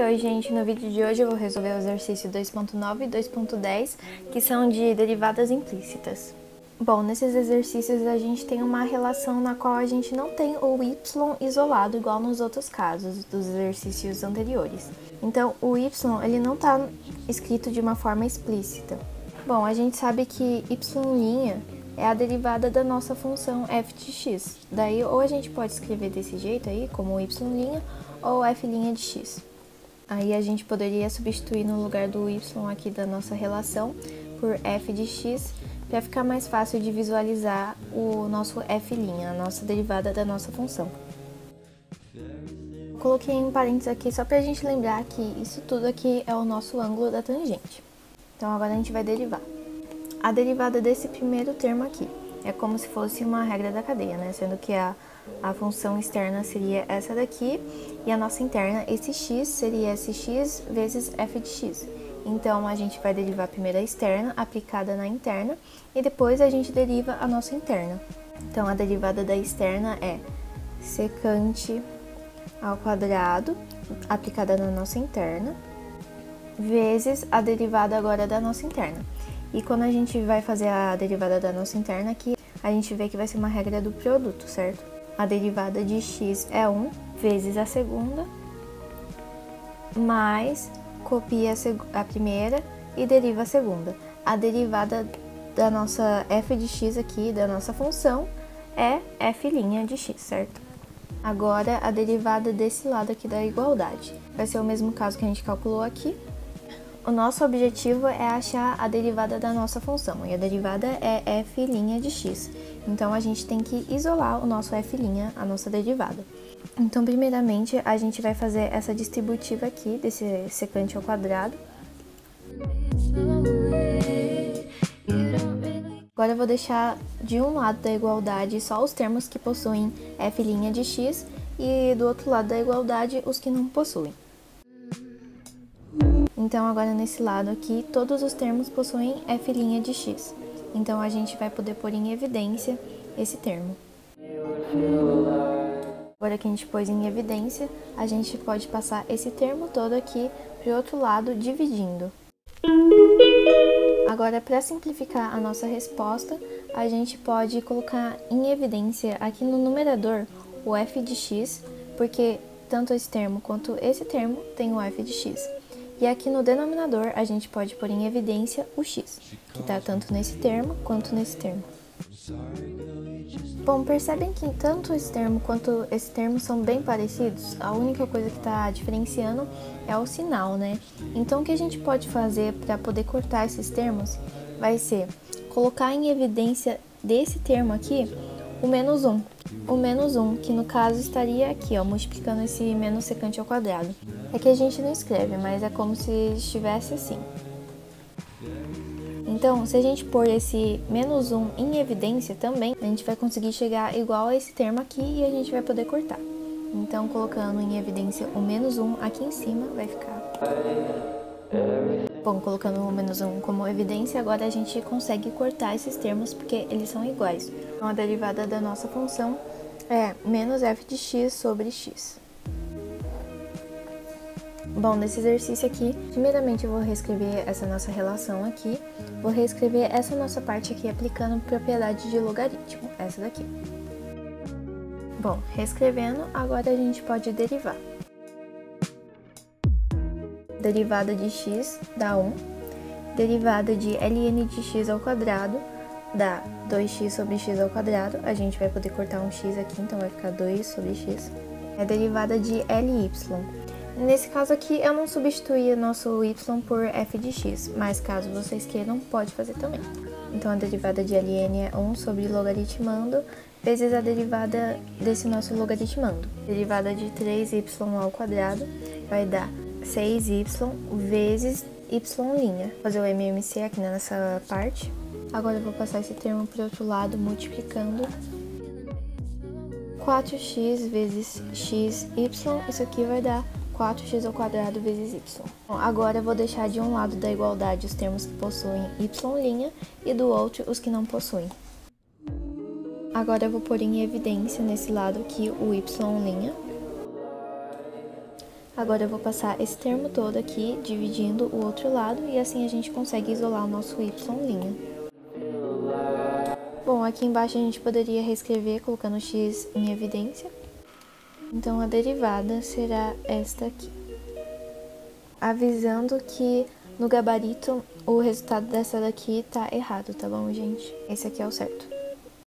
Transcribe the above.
Oi gente, no vídeo de hoje eu vou resolver o exercício 2.9 e 2.10, que são de derivadas implícitas. Bom, nesses exercícios a gente tem uma relação na qual a gente não tem o y isolado, ', nos outros casos dos exercícios anteriores. Então, o y ele não está escrito de uma forma explícita. Bom, a gente sabe que y' é a derivada da nossa função f de x. Daí, ou a gente pode escrever desse jeito aí, como y' ou f' de x. Aí a gente poderia substituir no lugar do y aqui da nossa relação por f de x, para ficar mais fácil de visualizar o nosso f', a nossa derivada da nossa função. Coloquei em parênteses aqui só para a gente lembrar que isso tudo aqui é o nosso ângulo da tangente. Então agora a gente vai derivar. A derivada desse primeiro termo aqui é como se fosse uma regra da cadeia, né? Sendo que a função externa seria essa daqui e a nossa interna, esse x, seria esse x vezes f de x. Então, a gente vai derivar primeiro a externa aplicada na interna e depois a gente deriva a nossa interna. Então, a derivada da externa é secante ao quadrado aplicada na nossa interna vezes a derivada agora da nossa interna. E quando a gente vai fazer a derivada da nossa interna aqui, a gente vê que vai ser uma regra do produto, certo? A derivada de x é 1 vezes a segunda, mais copia a primeira e deriva a segunda. A derivada da nossa f de x aqui, da nossa função, é f' de x, certo? Agora, a derivada desse lado aqui da igualdade. Vai ser o mesmo caso que a gente calculou aqui. O nosso objetivo é achar a derivada da nossa função, e a derivada é f' de x. Então, a gente tem que isolar o nosso f', a nossa derivada. Então, primeiramente, a gente vai fazer essa distributiva aqui, desse secante ao quadrado. Agora eu vou deixar de um lado da igualdade só os termos que possuem f' de x, e do outro lado da igualdade os que não possuem. Então, agora nesse lado aqui, todos os termos possuem f' de x. Então, a gente vai poder pôr em evidência esse termo. Agora que a gente pôs em evidência, a gente pode passar esse termo todo aqui para o outro lado, dividindo. Agora, para simplificar a nossa resposta, a gente pode colocar em evidência aqui no numerador o f de x, porque tanto esse termo quanto esse termo tem o f de x. E aqui no denominador, a gente pode pôr em evidência o x, que está tanto nesse termo quanto nesse termo. Bom, percebem que tanto esse termo quanto esse termo são bem parecidos? A única coisa que está diferenciando é o sinal, né? Então, o que a gente pode fazer para poder cortar esses termos vai ser colocar em evidência desse termo aqui o menos 1. O menos 1, que no caso estaria aqui, ó, multiplicando esse menos secante ao quadrado. É que a gente não escreve, mas é como se estivesse assim. Então, se a gente pôr esse menos 1 em evidência também, a gente vai conseguir chegar igual a esse termo aqui e a gente vai poder cortar. Então, colocando em evidência o menos 1 aqui em cima, vai ficar... Bom, colocando o menos 1 como evidência, agora a gente consegue cortar esses termos porque eles são iguais. Então, a derivada da nossa função é menos f de x sobre x. Bom, nesse exercício aqui, primeiramente eu vou reescrever essa nossa relação aqui, vou reescrever essa nossa parte aqui aplicando propriedade de logaritmo, essa daqui. Bom, reescrevendo, agora a gente pode derivar. Derivada de x dá 1, derivada de ln de x ao quadrado dá 2x sobre x ao quadrado, a gente vai poder cortar um x aqui, então vai ficar 2 sobre x. É a derivada de ly. Nesse caso aqui, eu não substituía nosso y por f de x, mas caso vocês queiram, pode fazer também. Então, a derivada de ln é 1 sobre logaritmando, vezes a derivada desse nosso logaritmando. Derivada de 3y ao quadrado vai dar 6y vezes y'. Vou fazer o MMC aqui nessa parte. Agora eu vou passar esse termo para o outro lado, multiplicando. 4x vezes xy, isso aqui vai dar 4x ao quadrado vezes y. Bom, agora eu vou deixar de um lado da igualdade os termos que possuem y' e do outro os que não possuem. Agora eu vou pôr em evidência nesse lado aqui o y'. Agora eu vou passar esse termo todo aqui, dividindo o outro lado, e assim a gente consegue isolar o nosso y'. Bom, aqui embaixo a gente poderia reescrever colocando o x em evidência. Então a derivada será esta aqui. Avisando que no gabarito o resultado dessa daqui tá errado, tá bom, gente? Esse aqui é o certo.